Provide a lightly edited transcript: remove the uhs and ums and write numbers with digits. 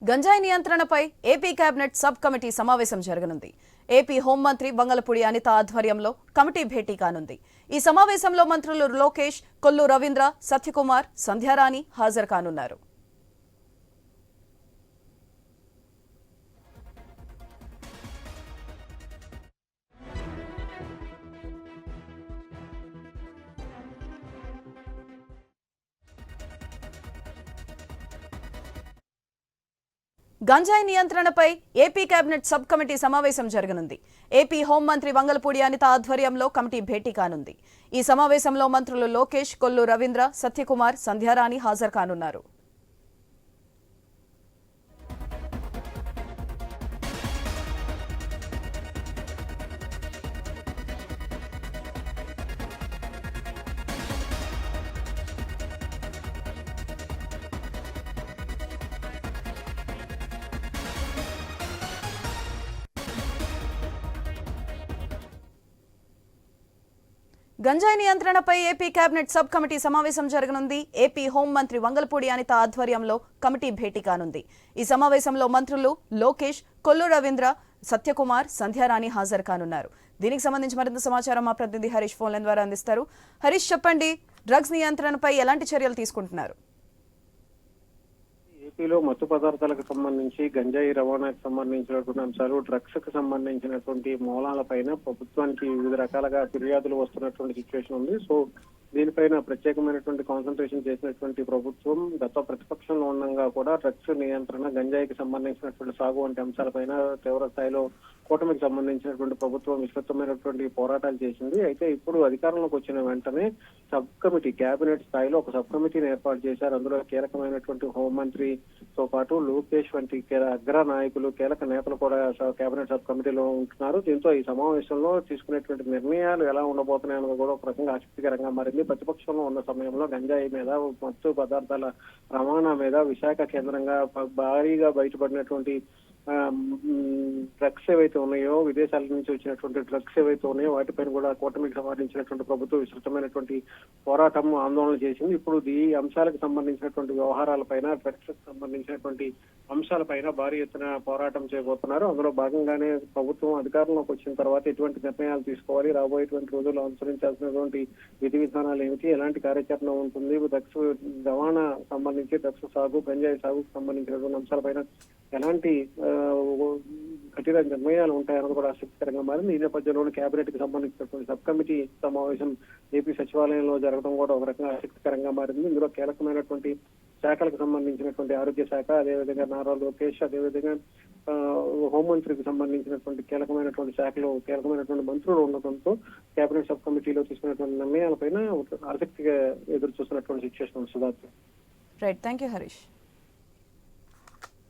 గంజాయి నియంత్రణపై AP cabinet sub committee సమావేశం జరగనుంది. ఏపీ హోంమంత్రి వంగలపూడి అనిత ఆధ్వర్యంలో కమిటీ భేటీ కానుంది. ఈ సమావేశంలో మంత్రులు లోకేష్, కొల్లు రవీంద్ర, సత్యకుమార్, సంధ్యారాణి హాజరు కానున్నారు. గంజాయి నియంత్రణపై ఏపీ కేబినెట్ సబ్ కమిటీ సమావేశం జరగనుంది. ఏపీ హోంమంత్రి వంగలపూడి అనిత ఆధ్వర్యంలో కమిటీ భేటీ కానుంది. ఈ సమావేశంలో మంత్రులు లోకేష్, కొల్లు రవీంద్ర, సత్యకుమార్, సంధ్యారాణి హాజరు కానున్నారు. గంజాయి నియంత్రణపై ఏపీ కేబినెట్ సబ్ కమిటీ సమావేశం జరగనుంది. ఏపీ హోంమంత్రి వంగలపూడి అనిత ఆధ్వర్యంలో కమిటీ భేటీ కానుంది. ఈ సమావేశంలో మంత్రులు లోకేష్, కొల్లు రవీంద్ర, సత్యకుమార్, సంధ్యారాణి హాజరు కానున్నారు. దీనికి సంబంధించి మరింత సమాచారం మా ప్రతినిధి హరీష్ ఫోన్ లైన్ ద్వారా అందిస్తారు. హరీష్, చెప్పండి, డ్రగ్స్ నియంత్రణపై ఎలాంటి చర్యలు తీసుకుంటున్నారు? ఏపీలో మత్తు పదార్థాలకు సంబంధించి గంజాయి రవాణాకు సంబంధించినటువంటి అంశాలు, డ్రగ్స్ కు సంబంధించినటువంటి మూలాలపైన ప్రభుత్వానికి వివిధ రకాలుగా ఫిర్యాదులు వస్తున్నటువంటి సిచ్యువేషన్ ఉంది. సో దీనిపైన ప్రత్యేకమైనటువంటి కాన్సన్ట్రేషన్ చేసినటువంటి ప్రభుత్వం గత ప్రతిపక్షంలో ఉండగా కూడా డ్రగ్స్ నియంత్రణ, గంజాయికి సంబంధించినటువంటి సాగు వంటి అంశాలపైన తీవ్ర స్థాయిలో కూటమికి సంబంధించినటువంటి ప్రభుత్వం విస్తృతమైనటువంటి పోరాటాలు చేసింది. అయితే ఇప్పుడు అధికారంలోకి వచ్చిన వెంటనే సబ్ కమిటీ, కేబినెట్ స్థాయిలో ఒక సబ్ కమిటీని ఏర్పాటు చేశారు. అందులో కీలకమైనటువంటి హోంమంత్రితో పాటు లోకేష్ వంటి అగ్ర నాయకులు, కీలక నేతలు కూడా కేబినెట్ సబ్ కమిటీలో ఉంటున్నారు. దీంతో ఈ సమావేశంలో తీసుకునేటువంటి నిర్ణయాలు ఎలా ఉండబోతున్నాయి అన్నది కూడా ఒక రకంగా ఆసక్తికరంగా మారింది. ప్రతిపక్షంలో ఉన్న సమయంలో గంజాయి మీద, మత్తు పదార్థాల రవాణా మీద విశాఖ కేంద్రంగా భారీగా బయటపడినటువంటి డ్రగ్స్ ఏవైతే ఉన్నాయో, విదేశాల నుంచి వచ్చినటువంటి డ్రగ్స్ ఏవైతే ఉన్నాయో వాటిపైన కూడా కూటమికి సంబంధించినటువంటి ప్రభుత్వం విస్తృతమైనటువంటి పోరాటం, ఆందోళన చేసింది. ఇప్పుడు ఈ అంశాలకు సంబంధించినటువంటి వ్యవహారాలపైన, డ్రగ్స్ కు సంబంధించినటువంటి అంశాలపైన భారీ ఎత్తున పోరాటం చేయబోతున్నారు. అందులో భాగంగానే ప్రభుత్వం అధికారంలోకి వచ్చిన తర్వాత ఎటువంటి నిర్ణయాలు తీసుకోవాలి, రాబోయేటువంటి రోజుల్లో అనుసరించాల్సినటువంటి విధి విధానాలు ఏమిటి, ఎలాంటి కార్యాచరణ ఉంటుంది, డ్రగ్స్ రవాణా సంబంధించి, డ్రగ్స్ సాగు, గంజాయి సాగుకు సంబంధించినటువంటి అంశాలపైన ఎలాంటి కఠిన నిర్ణయాలు ఉంటాయన్నది కూడా ఆసక్తికరంగా మారింది. ఈ నేపథ్యంలోని కేబినెట్ కి సంబంధించినటువంటి సబ్ కమిటీ సమావేశం ఏపీ సచివాలయంలో జరగడం కూడా ఒక రకంగా ఆసక్తికరంగా మారింది. ఇందులో కీలకమైనటువంటి శాఖలకు సంబంధించినటువంటి ఆరోగ్య శాఖ, అదేవిధంగా నారా లోకేష్, అదేవిధంగా హోంమంత్రికి సంబంధించినటువంటి కీలకమైనటువంటి శాఖలు, కీలకమైనటువంటి మంత్రులు ఉండటంతో కేబినెట్ సబ్ కమిటీలో తీసుకున్నటువంటి నిర్ణయాలపైన ఆసక్తిగా ఎదురు చూస్తున్నటువంటి సిచ్యువేషన్ ఉంది. Sudhakar. Right, thank you Harish.